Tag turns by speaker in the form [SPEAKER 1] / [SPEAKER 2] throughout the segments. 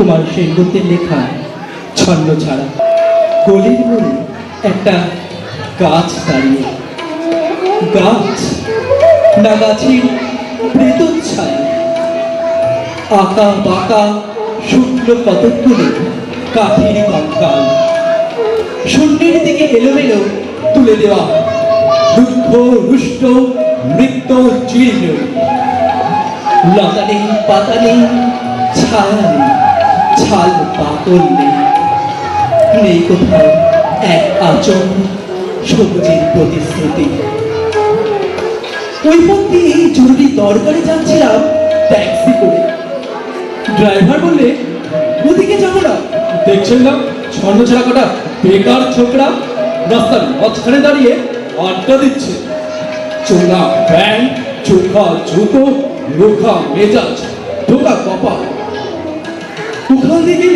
[SPEAKER 1] কুমার সেনগুপ্তের লেখা ছন্ন ছাড়া। গলির মোড়ে একটা গাছ দাঁড়িয়ে, গাছ না গাছের প্রেতচ্ছায়া, আঁকা বাঁকা শুক্ল কতকগুলি কাঠের কঙ্কাল, শূন্যের দিকে এলোমেলো তুলে দেওয়া রুক্ষ রুষ্ট মৃত্য জীর্ণ। লতা নেই, পাতা নেই, ছায়া নেই, ছাল পাতল নেই, নেই কোথাও এক আচরণ সবুজের প্রতিশ্রুতি। ওই পথ দিয়ে জরুরি দরকারে যাচ্ছিলাম ট্যাক্সি করে। ড্রাইভার বললে, ওদিকে যাবো না, দেখছেন না ছন্ন ছাড়া কটা বেকার ছোকরা রাস্তার মাঝখানে দাঁড়িয়ে আড্ডা দিচ্ছে। চোরা প্যান্ট, চোখা জুতো, রোখা মেজাজ, ঢোকা কপাল। ওখান থেকে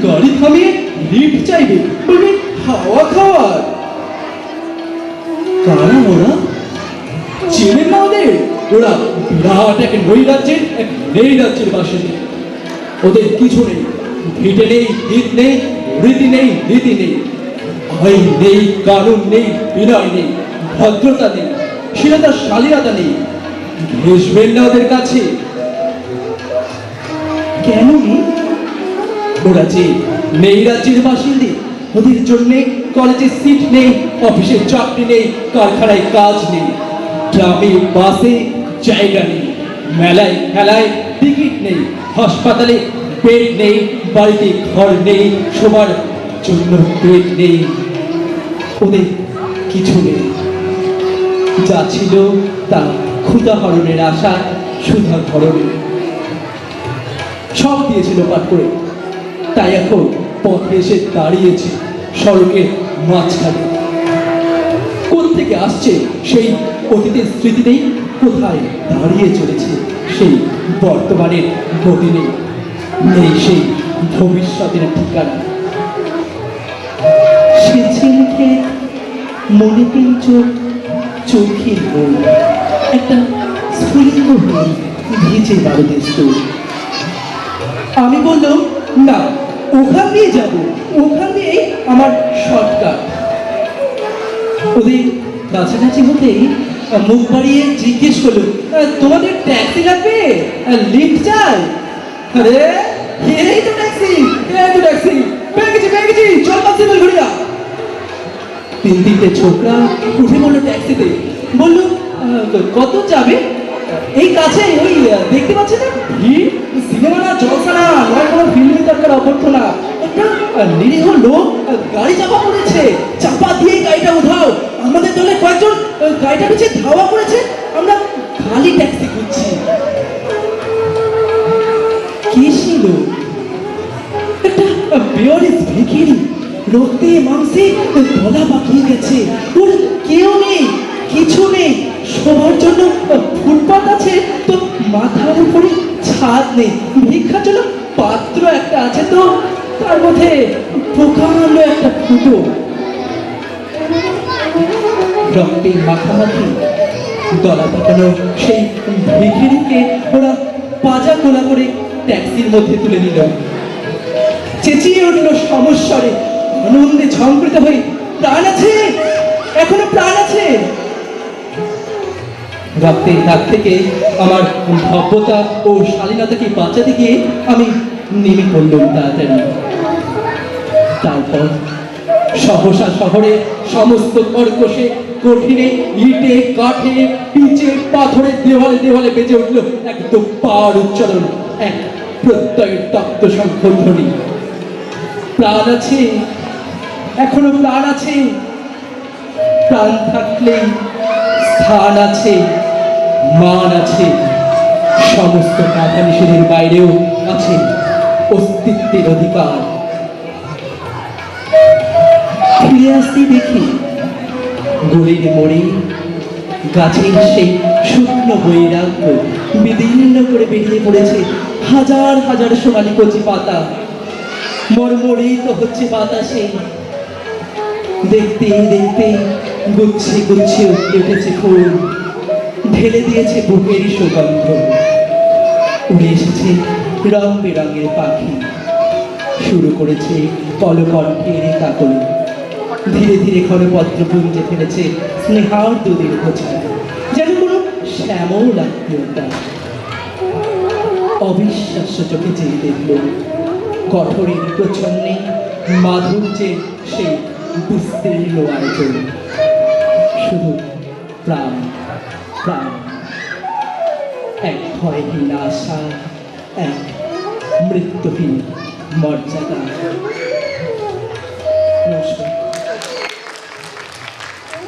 [SPEAKER 1] গাড়ি থামিয়ে লিফট চাইবে, বলবে হাওয়া খাওয়ার। কারা ওরা? চেনেন না ওদের? ওরা বিরাট এক নৈরাজ্যের, এক নৈরাজ্যের বাসিন্দা। ওদের কিছু নেই, ভিটে নেই, হিত নেই, রীতি নেই, নীতি নেই, আইন নেই, কানুন নেই, বিনয় নেই, ভদ্রতা নেই, শীলতা শালীনতা নেই। ঘেসবেন না ওদের কাছে। কেন? ওরা যে নেই রাজ্যের বাসিন্দে, ওদের জন্য কলেজে সিট নেই, অফিসে চাকরি নেই, কারখানায় কাজ নেই, ট্রামে বাসে জায়গা নেই, মেলায় খেলায় টিকিট নেই, হাসপাতালে বেড নেই, বাড়িতে ঘর নেই, সবার জন্য পেট নেই। ওদের কিছু নেই। যা ছিল তা ক্ষুধা হরণের আশা, সুধা ধরনের সব দিয়েছিল পাঠ করে। তাই এখন পথে এসে দাঁড়িয়েছে সড়কের মাঝখানে। কোত্থেকে আসছে সেই অতীতের স্মৃতি নেই, কোথায় দাঁড়িয়ে চলেছে সেই বর্তমানের গতি নেই, নেই সেই ভবিষ্যতের ঠিকানা। সে ছেলেকে মনে পেয়েছ চোখের বই, একটা স্ফুলিঙ্গ হয়ে ভিজে বারুদের সুর। আমি বললাম, না, ওখান দিয়ে যাবো, ওখান দিয়ে আমার শর্টকাট। ওদের কাছাকাছি হতেই মুখ বাড়িয়ে জিজ্ঞেস করলো, তোমাদের ট্যাক্সি লাগবে, লিফট চাই? আরে এই তো ট্যাক্সি, এই তো ট্যাক্সি, পেয়ে গেছি, চল কনস্টেবল ঘুরিয়া। তিনটে ছোকরা উঠে বললো ট্যাক্সিতে। বললো, কত যাবে? এই কাছে, ওই দেখতে পাচ্ছেন না ভিড়, সিনেমা না, জলসা না, নয় কোনো ফিল্মি দরকার অভ্যর্থনা। একটা নিরীহ লোক গাড়ি চাপা পড়েছে, চাপা দিয়ে গাড়িটা উঠাও। আমাদের দলে কয়েকজন গাড়িটা পিছিয়ে ধাওয়া করেছে, আমরা খালি ট্যাক্সি খুঁজছি। কি ছিল? একটা বেয়ারিস ভিখিরি, রক্তে মাংসে গলা পাকিয়ে গেছে, ওর কেউ নেই, কিছু নেই, সবার জন্য ফুটপাত আছে তো মাথার উপরে ছাদ নেই, ভিক্ষার জন্য পাত্র একটা আছে তো তার মধ্যে প্রকাণ্ড একটা ফুটো। রক্তে মাখামাখি গলা পাকানো সেই ভিখিরিকে ওরা পাজা কোলা করে ট্যাক্সির মধ্যে তুলে নিল। চেঁচিয়ে উঠল সমস্বরে, আনন্দে ঝংকৃত হয়ে, প্রাণ আছে, এখনো প্রাণ আছে। রক্তের দাগ থেকে আমার ভব্যতা ও শালীনতাকে বাঁচাতে গিয়ে আমি নেমে পড়লাম তাড়াতাড়ি। তারপর সহসা শহরে সমস্ত কর্কশে কঠিনে ইটে কাঠে পিচে পাথরের দেওয়ালে দেওয়ালে বেজে উঠল এক দোপার উচ্চারণ, এক প্রত্যয়ের তপ্ত শঙ্খধ্বনি। প্রাণ আছে, এখনো প্রাণ আছে, প্রাণ থাকলে স্থান আছে, মান আছে, সমস্ত বাধা নিষেধের বাইরেও আছে অস্তিত্বের অধিকার। ফিরে আসতে দেখি গলির মোড়ে গাছের সেই শুকনো বৈরাগ্য বিদীর্ণ করে বেরিয়ে পড়েছে হাজার হাজার সোনালি কচি পাতা, মরমরিত হচ্ছে বাতাসে। দেখতে দেখতে গুচ্ছে গুচ্ছে উঠে উঠেছে ফুল, ঢেলে দিয়েছে বুকেরই সুগন্ধ। উড়ে এসেছে রং বেরঙের পাখি, শুরু করেছে কলকণ্ঠের কাকলি। ধীরে ধীরে ঘনপত্র পুঞ্জে ফেলেছে স্নেহার দুদিন গোছায়, যেন কোনো শ্যামল আত্মীয়তা। অবিশ্বাস্য চোখে চেয়ে দেখল কঠোরের প্রচ্ছন্নে মাধুর্যের সেই বিস্তীর্ণ আয়োজন। শুধু প্রাণ প্রাণ, এক ভয়হীন আশা, এক মৃত্যুহীন মর্যাদা। নমস্কার।